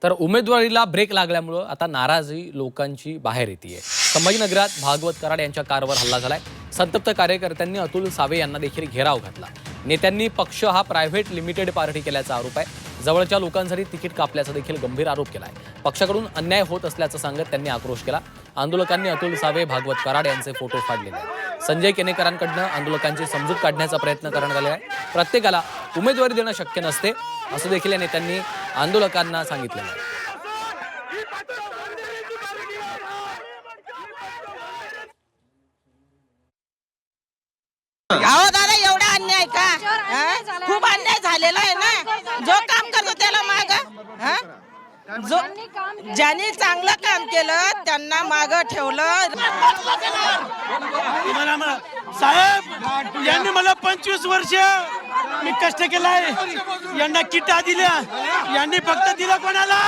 तर उमेदवारीला ब्रेक लागल्यामुळे आता नाराजी लोकांची बाहेर येते। संभाजीनगरात भागवत कराड यांच्या कारवर हल्ला झालाय। संतप्त कार्यकर्त्यांनी अतुल सावे यांना देखील घेराव घातला। नेत्यांनी पक्ष हा प्रायव्हेट लिमिटेड पार्टी केल्याचा आरोप आहे। जवळच्या लोकांसाठी तिकीट कापल्याचा देखील गंभीर आरोप केलाय। पक्षाकडून अन्याय होत असल्याचं सांगत त्यांनी आक्रोश केला। आंदोलकांनी अतुल सावे, भागवत कराड यांचे फोटो फाडलेले आहेत। संजय केनेकरांकडून आंदोलकांची समजूत काढण्याचा प्रयत्न करण्यात आला आहे। प्रत्येकाला उमेदवारी देणं शक्य नसते असं देखील या नेत्यांनी आंदोलकांना सांगितलेलं आहे। अहो दादा, एवढा अन्याय का? खूप अन्याय झालेला आहे ना। जो काम करतो त्याला माग, जो ज्यांनी चांगलं काम केलं त्यांना माग ठेवलं। साहेब, यांनी मला 25 वर्ष मी कष्ट केलाय, यांना किटा दिल्या, यांनी फक्त दिला कोणाला?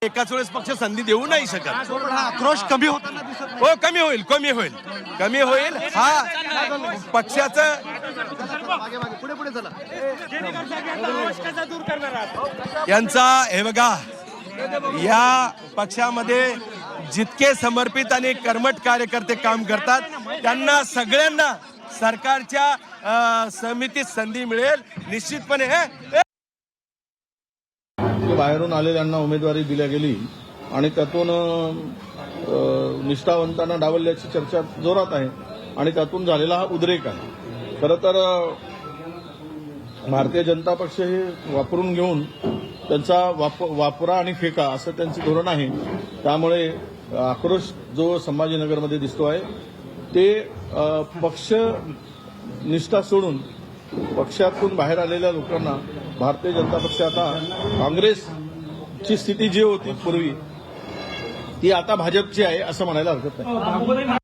एकाच वेळेस पक्ष संधी देऊ नाही शकत। आक्रोश कमी होताना दिसत नाही। हो, कमी होईल हा पक्षाचं। पुढे चला। यांचा हे बघा, या पक्षामध्ये जितके समर्पित आणि कर्मठ कार्यकर्ते काम करतात त्यांना सगळ्यांना सरकारच्या समितीत संधी मिळेल निश्चितपणे। बाहेरून आलेल्यांना उमेदवारी दिल्या गेली आणि त्यातून निष्ठावंतांना डावलल्याची चर्चा जोरात आहे आणि त्यातून झालेला हा उद्रेक आहे। खरं तर भारतीय जनता पक्ष हे वापरून घेऊन त्यांचा वापरा आणि फेका असं त्यांचं धोरण आहे। त्यामुळे आक्रोश जो संभाजीनगरमध्ये दिसतो आहे ते पक्ष निष्ठा सोडून पक्षातून बाहेर आलेल्या लोकांना भारतीय जनता पक्ष आता काँग्रेसची स्थिती जी होती पूर्वी ती आता भाजपची आहे असं म्हणायला हरकत नाही।